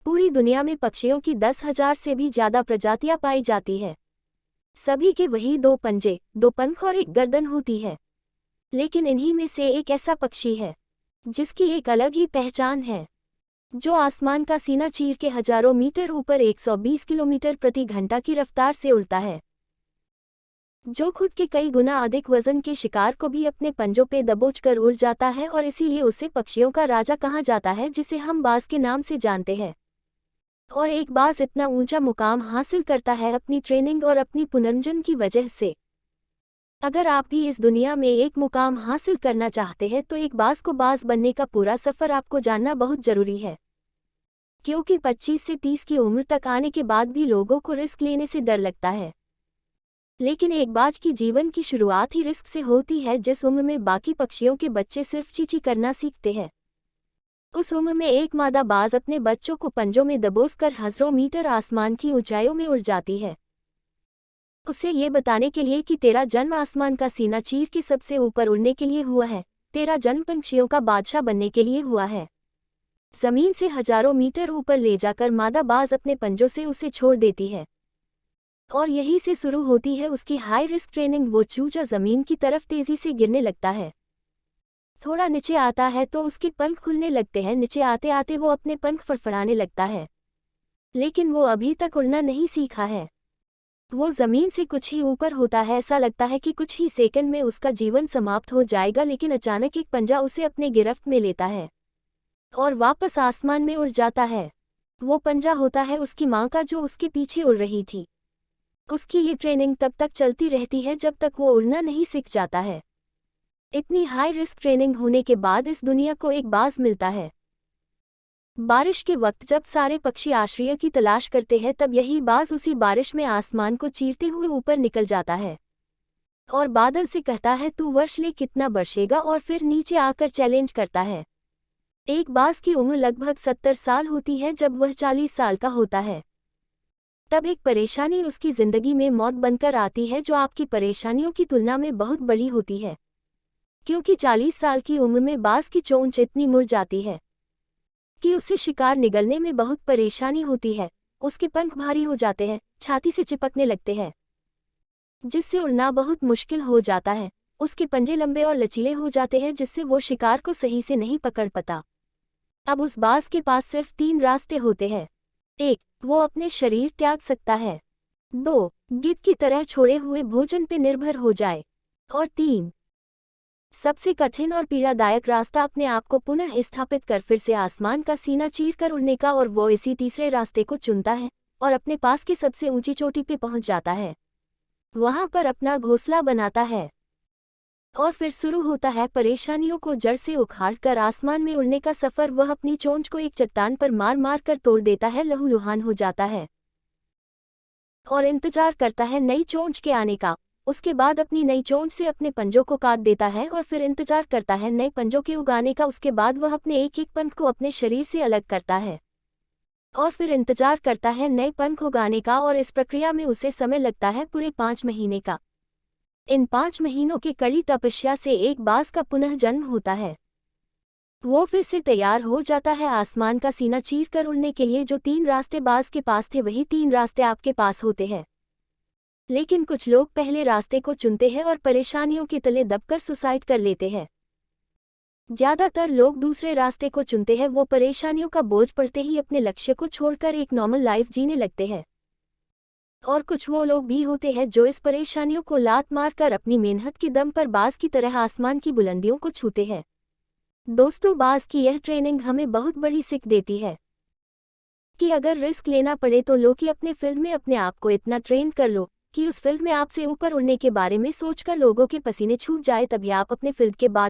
पूरी दुनिया में पक्षियों की 10,000 से भी ज्यादा प्रजातियां पाई जाती है। सभी के वही दो पंजे, दो पंख और एक गर्दन होती है। लेकिन इन्हीं में से एक ऐसा पक्षी है जिसकी एक अलग ही पहचान है, जो आसमान का सीना चीर के हजारों मीटर ऊपर 120 किलोमीटर प्रति घंटा की रफ्तार से उड़ता है, जो खुद के कई गुना अधिक वजन के शिकार को भी अपने पंजों पे दबोचकर उड़ जाता है, और इसीलिए उसे पक्षियों का राजा कहा जाता है, जिसे हम बाज के नाम से जानते हैं। और एक बाज इतना ऊंचा मुकाम हासिल करता है अपनी ट्रेनिंग और अपनी पुनर्जन्म की वजह से। अगर आप भी इस दुनिया में एक मुकाम हासिल करना चाहते हैं तो एक बाज को बाज बनने का पूरा सफ़र आपको जानना बहुत ज़रूरी है, क्योंकि 25 से 30 की उम्र तक आने के बाद भी लोगों को रिस्क लेने से डर लगता है। लेकिन एक बाज की जीवन की शुरुआत ही रिस्क से होती है, जिस उम्र में बाकी पक्षियों के बच्चे सिर्फ चींची करना सीखते हैं। उस उम्र में एक मादा बाज अपने बच्चों को पंजों में दबोचकर हज़ारों मीटर आसमान की ऊंचाइयों में उड़ जाती है, उसे ये बताने के लिए कि तेरा जन्म आसमान का सीना चीर के सबसे ऊपर उड़ने के लिए हुआ है, तेरा जन्म पक्षियों का बादशाह बनने के लिए हुआ है। जमीन से हजारों मीटर ऊपर ले जाकर मादा बाज अपने पंजों से उसे छोड़ देती है, और यहीं से शुरू होती है उसकी हाई रिस्क ट्रेनिंग। वो चूजा जमीन की तरफ तेजी से गिरने लगता है, थोड़ा नीचे आता है तो उसके पंख खुलने लगते हैं। नीचे आते आते वो अपने पंख फड़फड़ाने लगता है, लेकिन वो अभी तक उड़ना नहीं सीखा है। वो जमीन से कुछ ही ऊपर होता है, ऐसा लगता है कि कुछ ही सेकंड में उसका जीवन समाप्त हो जाएगा, लेकिन अचानक एक पंजा उसे अपने गिरफ्त में लेता है और वापस आसमान में उड़ जाता है। वो पंजा होता है उसकी माँ का, जो उसके पीछे उड़ रही थी। उसकी ये ट्रेनिंग तब तक चलती रहती है जब तक वो उड़ना नहीं सीख जाता है। इतनी हाई रिस्क ट्रेनिंग होने के बाद इस दुनिया को एक बाज मिलता है। बारिश के वक्त जब सारे पक्षी आश्रय की तलाश करते हैं, तब यही बाज उसी बारिश में आसमान को चीरते हुए ऊपर निकल जाता है और बादल से कहता है, तू वर्ष ले कितना बरसेगा, और फिर नीचे आकर चैलेंज करता है। एक बाज की उम्र लगभग 70 साल होती है जब वह 40 साल का होता है। तब एक परेशानी उसकी जिंदगी में मौत बनकर आती है, जो आपकी परेशानियों की तुलना में बहुत बड़ी होती है, क्योंकि 40 साल की उम्र में बाज की चोंच इतनी मुड़ जाती है कि उसे शिकार निगलने में बहुत परेशानी होती है। उसके पंख भारी हो जाते हैं, छाती से चिपकने लगते हैं, जिससे उड़ना बहुत मुश्किल हो जाता है। उसके पंजे लंबे और लचीले हो जाते हैं, जिससे वो शिकार को सही से नहीं पकड़ पाता। अब उस बाज के पास सिर्फ 3 रास्ते होते हैं। 1. वो अपने शरीर त्याग सकता है। 2. गिद्ध की तरह छोड़े हुए भोजन पे निर्भर हो जाए। और 3. सबसे कठिन और पीड़ादायक रास्ता अपने आप को पुनः स्थापित कर फिर से आसमान का सीना चीर कर उड़ने का, और वो इसी तीसरे रास्ते को चुनता है और अपने पास की सबसे ऊंची चोटी पे पहुंच जाता है। वहां पर अपना घोंसला बनाता है और फिर शुरू होता है परेशानियों को जड़ से उखाड़ कर आसमान में उड़ने का सफर। वह अपनी चोंच को एक चट्टान पर मार मार कर तोड़ देता है, लहूलुहान हो जाता है और इंतजार करता है नई चोंच के आने का। उसके बाद अपनी नई चोंच से अपने पंजों को काट देता है और फिर इंतजार करता है नए पंजों के उगाने का। उसके बाद वह अपने एक एक पंख को अपने शरीर से अलग करता है और फिर इंतजार करता है नए पंख उगाने का, और इस प्रक्रिया में उसे समय लगता है पूरे 5 महीने का। इन 5 महीनों की कड़ी तपस्या से एक बाज का पुनः जन्म होता है। वो फिर से तैयार हो जाता है आसमान का सीना चीर कर उड़ने के लिए। जो 3 रास्ते बाज के पास थे, वही 3 रास्ते आपके पास होते हैं। लेकिन कुछ लोग पहले रास्ते को चुनते हैं और परेशानियों के तले दबकर सुसाइड कर लेते हैं। ज्यादातर लोग दूसरे रास्ते को चुनते हैं। वो परेशानियों का बोझ पड़ते ही अपने लक्ष्य को छोड़कर एक नॉर्मल लाइफ जीने लगते हैं। और कुछ वो लोग भी होते हैं जो इस परेशानियों को लात मारकर अपनी मेहनत के दम पर बाज की तरह आसमान की बुलंदियों को छूते हैं। दोस्तों, बाज की यह ट्रेनिंग हमें बहुत बड़ी सीख देती है कि अगर रिस्क लेना पड़े तो लो, कि अपने फील्ड में अपने आप को इतना ट्रेन कर लो कि उस फील्ड में आपसे ऊपर उड़ने के बारे में सोचकर लोगों के पसीने छूट जाए, तभी आप अपने फील्ड के बाद